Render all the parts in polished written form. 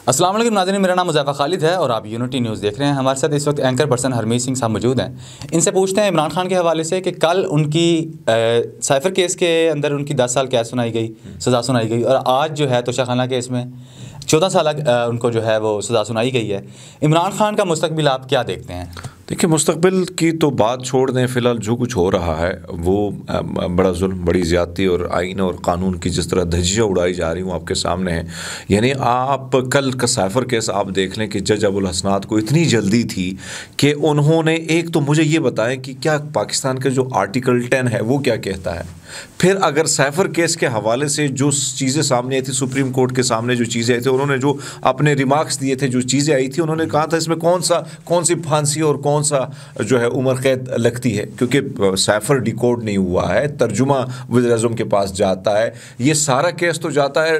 السلام علیکم ناظرین، میرا نام مظفر خالد ہے اور آپ یونٹی نیوز دیکھ رہے ہیں. ہمارے ساتھ اس وقت اینکر پرسن ہرمیت سنگھ صاحب موجود ہیں. ان سے پوچھتے ہیں عمران خان کے حوالے سے کہ کل ان کی سائفر کیس کے اندر ان کی 10 سال قید سنائی گئی، سزا سنائی گئی، اور آج جو ہے توشہ خانہ کیس میں 14 سال ان کو جو ہے وہ سزا سنائی گئی ہے. عمران خان کا مستقبل آپ کیا دیکھتے ہیں؟ دیکھیں، مستقبل کی تو بات چھوڑ دیں، فی الحال جو کچھ ہو رہا ہے وہ بڑا ظلم، بڑی زیادتی اور آئین اور قانون کی جس طرح دھجیاں اڑائی جا رہی ہوں آپ کے سامنے ہیں. یعنی آپ کل کا سائفر کیس آپ دیکھ لیں کہ جج ابو الحسنات کو اتنی جلدی تھی کہ انہوں نے ایک تو مجھے یہ بتائیں کہ کیا پاکستان کا جو آرٹیکل 10 ہے وہ کیا کہتا ہے. پھر اگر سائفر کیس کے حوالے سے جو چیزیں سامنے آئی تھی، سپریم کورٹ کے سامنے جو چیزیں آئی تھیں، انہوں نے جو اپنے ریمارکس دیے تھے، جو چیزیں آئی تھی، انہوں نے کہا تھا اس میں کون سی پھانسی اور کون سا جو ہے عمر قید لگتی ہے، کیونکہ سائفر ڈیکوڈ نہیں ہوا ہے، ترجمہ وزیر اعظم کے پاس جاتا ہے. یہ سارا کیس تو جاتا ہے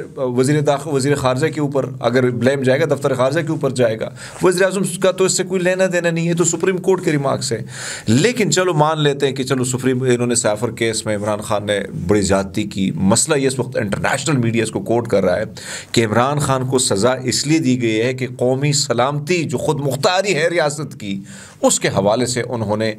وزیر خارجہ کے اوپر. اگر بلیم جائے گا دفتر خارجہ کے اوپر جائے گا، وزیر اعظم کا تو اس سے کوئی لینا دینا نہیں ہے، تو سپریم کورٹ کے ریمارکس ہے. لیکن چلو مان لیتے ہیں کہ چلو انہوں نے سائفر کیس میں عمران خان نے بڑی زیادتی کی. مسئلہ یہ اس وقت انٹرنیشنل میڈیا اس کو کوٹ کر رہا ہے کہ عمران خان کو سزا اس لیے دی گئی ہے کہ قومی سلامتی جو خود مختاری ہے ریاست کی، اس کے حوالے سے انہوں نے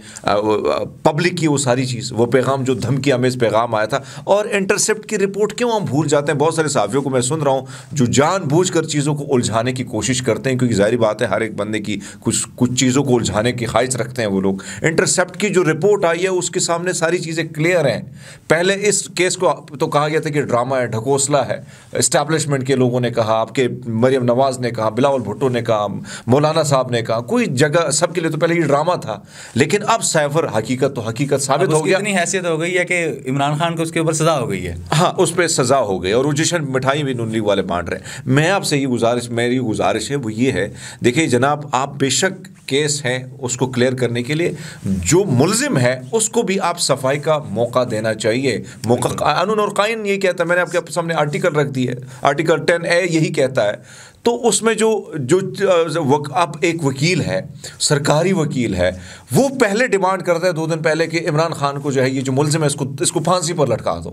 پبلک کی وہ ساری چیز، وہ پیغام جو دھمکی آمیز پیغام آیا تھا. اور انٹرسیپٹ کی رپورٹ کیوں ہم بھول جاتے ہیں؟ بہت سارے صحافیوں کو میں سن رہا ہوں جو جان بوجھ کر چیزوں کو الجھانے کی کوشش کرتے ہیں، کیونکہ ظاہری بات ہے ہر ایک بندے کی کچھ چیزوں کو الجھانے کی خواہش رکھتے ہیں وہ لوگ. انٹرسیپٹ کی جو رپورٹ آئی ہے اس کے سامنے ساری چیزیں کلیئر ہیں. پہلے اس کیس کو تو کہا گیا تھا کہ ڈرامہ ہے، ڈھکوسلا ہے. اسٹیبلشمنٹ کے لوگوں نے کہا، آپ کے مریم نواز نے کہا، بلاول بھٹو نے کہا، مولانا صاحب نے کہا، کوئی جگہ سب کے لیے تو پہلے یہ ڈرامہ تھا. لیکن اب سائفر حقیقت ثابت ہو گیا. اتنی حیثیت ہو گئی ہے کہ عمران خان کو اس کے اوپر سزا ہو گئی ہے. ہاں، اس پہ سزا ہو گئی اور وہ جشن مٹھائی بھی نون لیگ والے بانٹ رہے ہیں. میں آپ سے میری گزارش ہے وہ یہ ہے، دیکھیں جناب، آپ بے شک کیس ہے اس کو کلیئر کرنے کے لیے جو ملزم ہے اس کو بھی آپ صفائی کا موقع دینا چاہیے. قانون اور قائن یہ کہتا ہے، میں نے آپ کے سامنے آرٹیکل رکھ دی ہے، آرٹیکل 10A یہی کہتا ہے. تو اس میں جو اب ایک وکیل ہے، سرکاری وکیل ہے، وہ پہلے ڈیمانڈ کرتا ہے 2 دن پہلے کہ عمران خان کو جو ہے یہ جو ملزم ہے اس کو پھانسی پر لٹکا دو.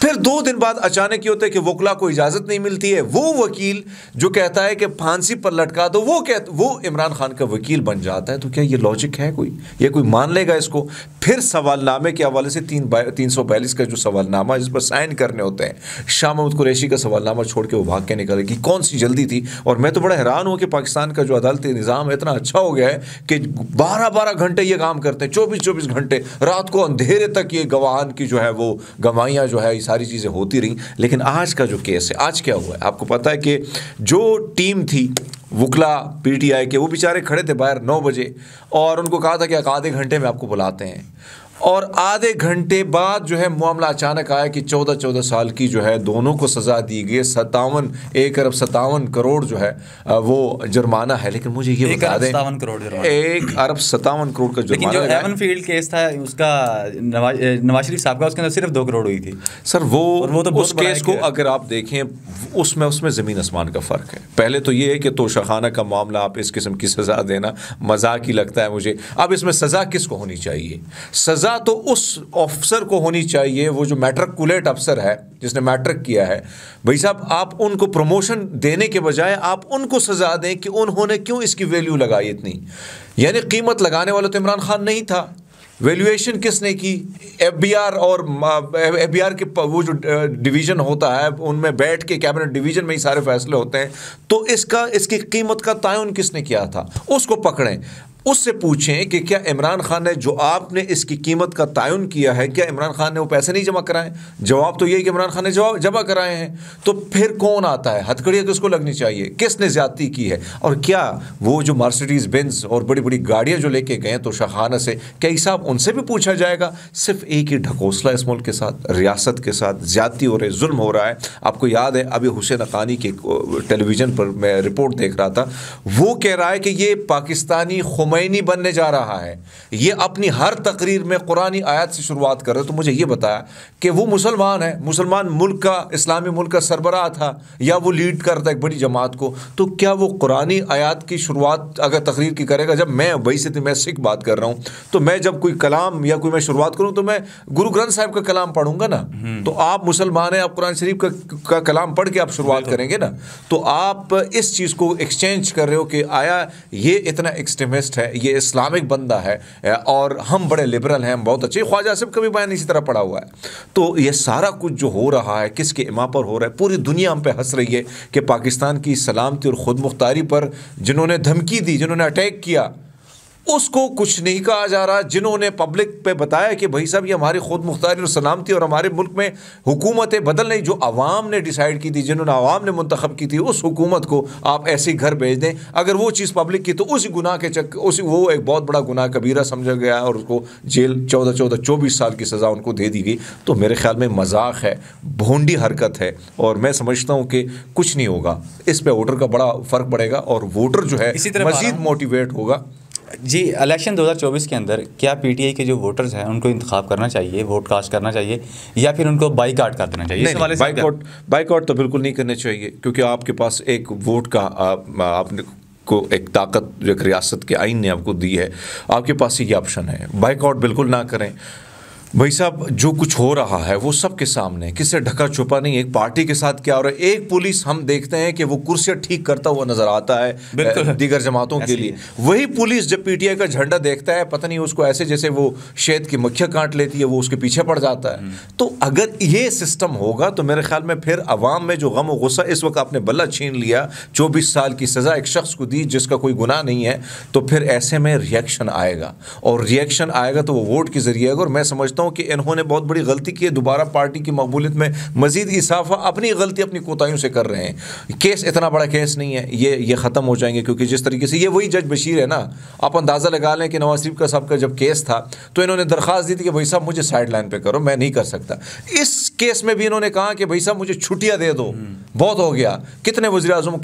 پھر 2 دن بعد اچانک یہ ہوتا ہے کہ وکلا کو اجازت نہیں ملتی ہے. وہ وکیل جو کہتا ہے کہ پھانسی پر لٹکا دو وہ عمران خان کا وکیل بن جاتا ہے. تو کیا یہ لاجک ہے؟ یہ کوئی مان لے گا اس کو؟ پھر سوال نامے کے حوالے سے 342 کا جو سوال نامہ جس پر سائن کرنے ہوتے ہیں، شاہ محمود قریشی کا سوال نامہ چھوڑ کے وہ بھاگ کے نکلے گی. کون سی جلدی تھی؟ اور میں تو بڑا حیران ہوں کہ پاکستان کا جو عدالتی نظام اتنا اچھا ہو گیا ہے کہ 12 گھنٹے یہ کام کرتے ہیں، 24 گھنٹے رات کو اندھیرے تک یہ گواہان کی جو ہے وہ گواہیاں جو ہے یہ ساری چیزیں ہوتی رہیں. لیکن آج کا جو کیس ہے، آج کیا ہوا ہے آپ کو پتہ ہے کہ جو ٹیم تھی وکلا PTI کے، وہ بیچارے کھڑے تھے باہر 9 بجے اور ان کو کہا تھا کہ آدھے گھنٹے میں آپ کو بلاتے ہیں. اور آدھے گھنٹے بعد جو ہے معاملہ اچانک آیا کہ 14 سال کی جو ہے دونوں کو سزا دی گئی. 1 ارب 57 کروڑ جو ہے وہ جرمانہ ہے. لیکن مجھے یہ بتا دیں 1 ارب 57 کروڑ کا جرمانہ. جو ایون فیلڈ کیس تھا اس کا نواز شریف صاحب کا، اس کے اندر صرف 2 کروڑ ہوئی تھی سر. وہ تو اس کیس کو اگر آپ دیکھیں اس میں زمین آسمان کا فرق ہے. پہلے تو یہ ہے کہ توشہ خانہ کا معاملہ آپ اس قسم کی سزا دینا مذاق ہی لگتا ہے مجھے. اب اس میں سزا کس کو ہونی چاہیے؟ سزا تو اس افسر کو ہونی چاہیے، وہ جو میٹرکولیٹ افسر ہے جس نے میٹرک کیا ہے. بھائی صاحب، آپ ان کو پروموشن دینے کے بجائے آپ ان کو سزا دیں کہ انہوں نے کیوں اس کی ویلیو لگائی اتنی. یعنی قیمت لگانے والا تو عمران خان نہیں تھا. ویلیویشن کس نے کی؟ FBR اور FBR کے وہ جو ڈویژن ہوتا ہے ان میں بیٹھ کے کیبنٹ ڈویژن میں ہی سارے فیصلے ہوتے ہیں. تو اس کی قیمت کا تعین کس نے کیا تھا؟ اس کو پکڑیں، اس سے پوچھیں کہ کیا عمران خان نے جو آپ نے اس کی قیمت کا تعین کیا ہے، کیا عمران خان نے وہ پیسے نہیں جمع کرائے؟ جواب تو یہی کہ عمران خان نے جمع کرائے ہیں. تو پھر کون آتا ہے؟ ہتھکڑیاں کس کو لگنی چاہیے؟ کس نے زیادتی کی ہے؟ اور کیا وہ جو مرسیڈیز بینز اور بڑی گاڑیاں جو لے کے گئے تو شاہخانہ سے، کیا صاحب ان سے بھی پوچھا جائے گا؟ صرف ایک ہی ڈھکوسلا اس ملک کے ساتھ، ریاست کے ساتھ زیادتی ہو رہی ہے، ظلم ہو رہا ہے. آپ کو یاد ہے ابھی حسین حقانی کے ٹیلی ویژن پر میں رپورٹ دیکھ رہا تھا، وہ کہہ رہا ہے کہ یہ پاکستانی خمینی بننے جا رہا ہے، یہ اپنی ہر تقریر میں قرآنی آیات سے شروعات کر رہے، تو مجھے یہ بتایا کہ وہ مسلمان ہے، مسلمان ملک کا، اسلامی ملک کا سربراہ تھا یا وہ لیڈ کرتا ہے ایک بڑی جماعت کو، تو کیا وہ قرآنی آیات کی شروعات اگر تقریر کی کرے گا؟ جب میں میں سکھ بات کر رہا ہوں تو میں جب کوئی کلام یا کوئی میں شروعات کروں تو میں گرو گرنتھ صاحب کا کلام پڑھوں گا نا، تو آپ مسلمان ہیں، آپ قرآن شریف کا کلام پڑھ کے آپ شروعات کریں گے نا، تو آپ اس چیز کو ایکسچینج کر رہے ہو کہ آیا یہ اتنا ایکسٹریمسٹ ہے، یہ اسلامک بندہ ہے اور ہم بڑے لبرل ہیں، ہم بہت اچھے۔ خواجہ آصف کا بھی بیان اسی طرح پڑا ہوا ہے۔ تو یہ سارا کچھ جو ہو رہا ہے کس کے اما پر ہو رہا ہے؟ پوری دنیا ہم پہ ہنس رہی ہے کہ پاکستان کی سلامتی اور خود مختاری پر جنہوں نے دھمکی دی، جنہوں نے اٹیک کیا، اس کو کچھ نہیں کہا جا رہا۔ جنہوں نے پبلک پہ بتایا کہ بھائی صاحب یہ ہماری خود مختاری اور سلامتی اور ہمارے ملک میں حکومتیں بدل نہیں، جو عوام نے ڈیسائیڈ کی تھی، جنہوں نے عوام نے منتخب کی تھی، اس حکومت کو آپ ایسے ہی گھر بھیج دیں۔ اگر وہ چیز پبلک کی تو اسی گناہ کے وہ ایک بہت بڑا گناہ کبیرہ سمجھا گیا اور اس کو جیل 24 سال کی سزا ان کو دے دی گئی۔ تو میرے خیال میں مذاق ہے، بھونڈی حرکت ہے، اور میں سمجھتا ہوں کہ کچھ نہیں ہوگا اس پہ، ووٹر کا بڑا فرق پڑے گا اور ووٹر جو ہے مزید موٹیویٹ ہوگا۔ جی، الیکشن 2024 کے اندر کیا پی ٹی آئی کے جو ووٹرز ہیں ان کو انتخاب کرنا چاہیے، ووٹ کاسٹ کرنا چاہیے، یا پھر ان کو بائی کاٹ کر دینا چاہیے؟ بائی کاٹ تو بالکل نہیں کرنا چاہیے، کیونکہ آپ کے پاس ایک ووٹ کا آپ نے کو ایک طاقت جو ایک ریاست کے آئین نے آپ کو دی ہے، آپ کے پاس یہ آپشن ہے۔ بائی کاٹ بالکل نہ کریں۔ بھائی صاحب جو کچھ ہو رہا ہے وہ سب کے سامنے، کس سے ڈھکا چھپا نہیں۔ ایک پارٹی کے ساتھ کیا ہو رہا ہے، ایک پولیس ہم دیکھتے ہیں کہ وہ کرسیاں ٹھیک کرتا ہوا نظر آتا ہے دیگر جماعتوں کے لیے، وہی پولیس جب پی ٹی آئی کا جھنڈا دیکھتا ہے پتہ نہیں اس کو ایسے جیسے وہ شہد کی مکھیاں کاٹ لیتی ہے، وہ اس کے پیچھے پڑ جاتا ہے۔ تو اگر یہ سسٹم ہوگا تو میرے خیال میں پھر عوام میں جو غم و غصہ، اس وقت آپ نے بلہ چھین لیا، 24 سال کی سزا ایک شخص کو دی جس کا کوئی گناہ نہیں ہے، تو پھر ایسے میں ریئیکشن آئے گا، اور ریئیکشن آئے گا تو وہ ووٹ کے ذریعے آئے گا۔ اور میں سمجھتا ہوں کہ انہوں نے بہت بڑی غلطی کی ہے، دوبارہ پارٹی کی مقبولیت میں مزید اضافہ اپنی غلطی اپنی کوتاہیوں سے کر رہے ہیں۔ کیس اتنا بڑا کیس نہیں ہے، یہ ختم ہو جائیں گے، کیونکہ جس طریقے سے یہ وہی جج بشیر ہے نا، آپ اندازہ لگا لیں کہ نواز شریف کا صاحب کا جب کیس تھا تو انہوں نے درخواست دی تھی کہ بھائی صاحب مجھے سائڈ لائن پہ کرو، میں نہیں کر سکتا۔ اس کیس میں بھی انہوں نے کہا کہ بھائی صاحب مجھے چھٹیاں دے دو، بہت ہو گیا۔ کتنے وزیر اعظم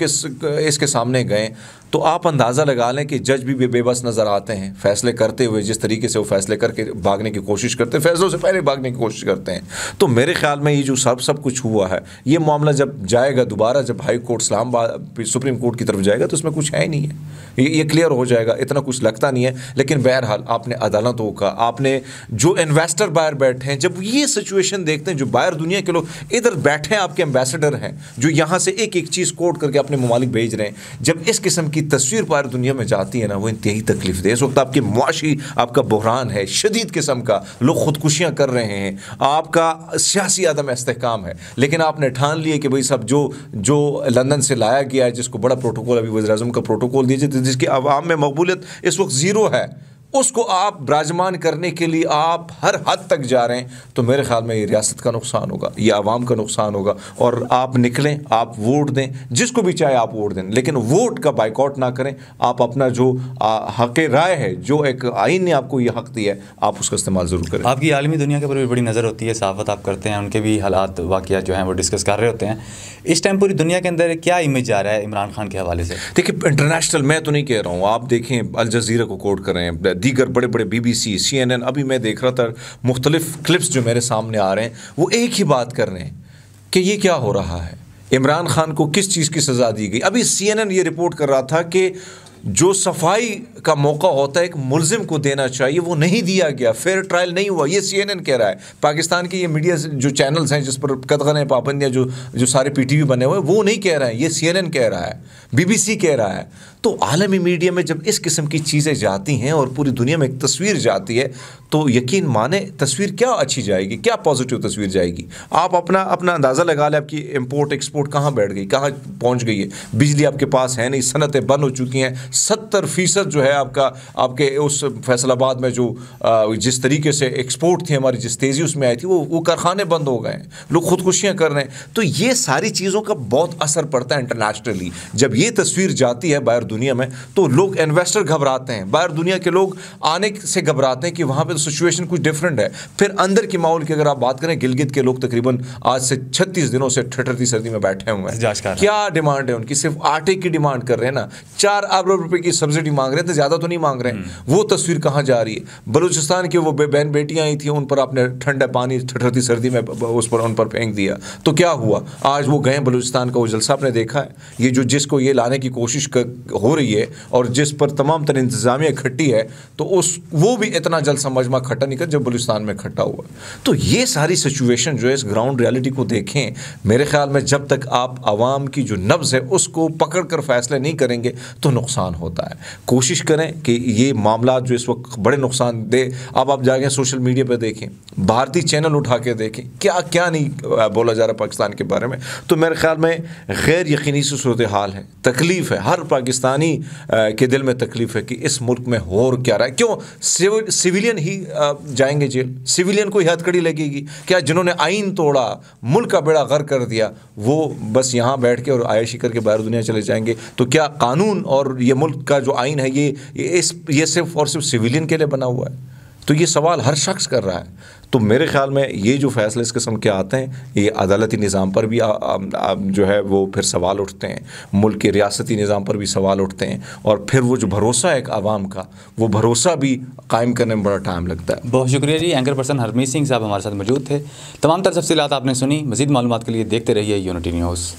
اس کے سامنے گئے، تو آپ اندازہ لگا لیں کہ جج بھی بے بس نظر آتے ہیں فیصلے کرتے ہوئے، جس طریقے سے وہ فیصلے کر کے بھاگنے کی کوشش کرتے ہیں، فیصلوں سے پہلے بھاگنے کی کوشش کرتے ہیں۔ تو میرے خیال میں یہ جو سب کچھ ہوا ہے، یہ معاملہ جب جائے گا دوبارہ، جب ہائی کورٹ اسلام آباد سپریم کورٹ کی طرف جائے گا تو اس میں کچھ ہے ہی نہیں ہے، یہ کلیئر ہو جائے گا، اتنا کچھ لگتا نہیں ہے۔ لیکن بہرحال آپ نے عدالتوں کا، آپ نے جو انویسٹر باہر بیٹھے ہیں، جب یہ سچویشن دیکھتے ہیں، جو باہر دنیا کے لوگ ادھر بیٹھے ہیں، آپ کے ایمبیسڈر ہیں جو یہاں سے ایک ایک چیز کوٹ کر کے اپنے ممالک بھیج رہے ہیں، جب اس قسم کی تصویر باہر دنیا میں جاتی ہے نا، وہ انتہائی تکلیف دہ۔ اس وقت آپ کی معاشی آپ کا بحران ہے، شدید قسم کا، لوگ خودکشیاں کر رہے ہیں، آپ کا سیاسی عدم استحکام ہے، لیکن آپ نے ٹھان لیے کہ بھائی صاحب جو لندن سے لایا گیا ہے، جس کو بڑا پروٹوکول ابھی وزیر اعظم کا پروٹوکول دیجیے، جس کی عوام میں مقبولیت اس وقت زیرو ہے، اس کو آپ براجمان کرنے کے لیے آپ ہر حد تک جا رہے ہیں، تو میرے خیال میں یہ ریاست کا نقصان ہوگا، یہ عوام کا نقصان ہوگا۔ اور آپ نکلیں، آپ ووٹ دیں، جس کو بھی چاہے آپ ووٹ دیں، لیکن ووٹ کا بائیکاٹ نہ کریں۔ آپ اپنا جو حق رائے ہے، جو ایک آئین نے آپ کو یہ حق دیا ہے، آپ اس کا استعمال ضرور کریں۔ آپ کی عالمی دنیا کے اوپر بھی بڑی نظر ہوتی ہے، صحافت آپ کرتے ہیں، ان کے بھی حالات واقعات جو ہیں وہ ڈسکس کر رہے ہوتے ہیں۔ اس ٹائم پوری دنیا کے اندر کیا امیج جا رہا ہے عمران خان کے حوالے سے؟ دیکھیں انٹرنیشنل، میں تو نہیں کہہ رہا ہوں، آپ دیکھیں الجزیرہ کو کوٹ کریں، دیگر بڑے بڑے B B C, C N N, ابھی میں دیکھ رہا تھا مختلف کلپس جو میرے سامنے آ رہے ہیں، وہ ایک ہی بات کر رہے ہیں کہ یہ کیا ہو رہا ہے، عمران خان کو کس چیز کی سزا دی گئی۔ ابھی سی این این یہ رپورٹ کر رہا تھا کہ جو صفائی کا موقع ہوتا ہے ایک ملزم کو دینا چاہیے، وہ نہیں دیا گیا، فیئر ٹرائل نہیں ہوا، یہ سی این این کہہ رہا ہے۔ پاکستان کے یہ میڈیا جو چینلز ہیں جس پر قطغن پابندیاں جو سارے پی ٹی وی بنے ہوئے ہیں، وہ نہیں کہہ رہے ہیں، یہ سی این این کہہ رہا ہے، بی بی سی کہہ رہا ہے۔ تو عالمی میڈیا میں جب اس قسم کی چیزیں جاتی ہیں اور پوری دنیا میں ایک تصویر جاتی ہے، تو یقین مانیں تصویر کیا اچھی جائے گی، کیا پازیٹیو تصویر جائے گی۔ آپ اپنا اندازہ لگا لیں، آپ کی امپورٹ ایکسپورٹ کہاں بیٹھ گئی، کہاں پہنچ گئی ہے۔ بجلی آپ کے پاس ہے نہیں، صنعتیں بند ہو چکی ہیں، 70% جو ہے آپ کے اس فیصل آباد میں جو جس طریقے سے ایکسپورٹ تھی ہماری، جس تیزی اس میں آئی تھی، وہ کارخانے بند ہو گئے ہیں، لوگ خودکشیاں کر رہے ہیں۔ تو یہ ساری چیزوں کا بہت اثر پڑتا ہے انٹرنیشنلی، جب یہ تصویر جاتی ہے باہر دنیا میں تو لوگ انویسٹر گھبراتے ہیں, باہر دنیا کے لوگ آنے سے گھبراتے ہیں کہ وہاں پہ تو سچویشن کچھ ڈفرینٹ ہے. پھر اندر کی ماحول کی اگر آپ بات کریں, گلگت کے لوگ تقریباً آج سے 36 دنوں سے ٹھٹھرتی سردی میں بیٹھے ہوئے ہیں. کیا ڈیمانڈ ہے ان کی؟ صرف آٹے کی ڈیمانڈ کر رہے ہیں نا, 4 ارب روپے کی سبسڈی مانگ رہے ہیں, تو زیادہ تو نہیں مانگ رہے ہیں. وہ تصویر کہاں جا رہی ہے؟ بلوچستان کی وہ بہن بیٹیاں آئی تھیں, ان پر آپ نے ٹھنڈا پانی ٹھٹھرتی سردی میں اس پر ان پر پھینک دیا, تو کیا ہوا؟ آج وہ گئے بلوچستان کا وہ جلسہ آپ نے دیکھا ہے, یہ جو جس کو یہ لانے کی کوشش ہو رہی ہے اور جس پر تمام تر انتظامیہ کھٹی ہے, تو وہ بھی اتنا جلسہ مجمع کھٹا نہیں کر جب بلوچستان میں کھٹا ہوا. تو یہ ساری سچویشن جو ہے اس گراؤنڈ ریالٹی کو دیکھیں, میرے خیال میں جب تک آپ عوام کی جو نبض ہے اس کو پکڑ کر فیصلے نہیں کریں گے تو نقصان ہوتا ہے. کوشش کریں کہ یہ معاملات جو اس وقت بڑے نقصان دہ, اب آپ جا کے سوشل میڈیا پہ دیکھیں, بھارتی چینل اٹھا کے دیکھیں, کیا کیا نہیں بولا جا رہا پاکستان کے بارے میں. تو میرے خیال میں غیر یقینی سی صورتحال ہے, تکلیف ہے, ہر پاکستانی کے دل میں تکلیف ہے کہ اس ملک میں ہو کیا رہا ہے. کیوں سویلین ہی جائیں گے جیل؟ سویلین کو ہی ہتھ کڑی لگے گی کیا؟ جنہوں نے آئین توڑا, ملک کا بیڑا غرق کر دیا, وہ بس یہاں بیٹھ کے اور عائشی کر کے باہر دنیا چلے جائیں گے؟ تو کیا قانون اور یہ ملک کا جو آئین ہے یہ صرف اور صرف سویلین کے لیے بنا ہوا ہے؟ تو یہ سوال ہر شخص کر رہا ہے. تو میرے خیال میں یہ جو فیصلے اس قسم کے آتے ہیں, یہ عدالتی نظام پر بھی جو ہے وہ پھر سوال اٹھتے ہیں, ملک کے ریاستی نظام پر بھی سوال اٹھتے ہیں, اور پھر وہ جو بھروسہ ہے ایک عوام کا, وہ بھروسہ بھی قائم کرنے میں بڑا ٹائم لگتا ہے. بہت شکریہ جی. اینکر پرسن ہرمیت سنگھ صاحب ہمارے ساتھ موجود تھے. تمام تر تفصیلات آپ نے سنی. مزید معلومات کے لیے دیکھتے رہیے یونٹی نیوز.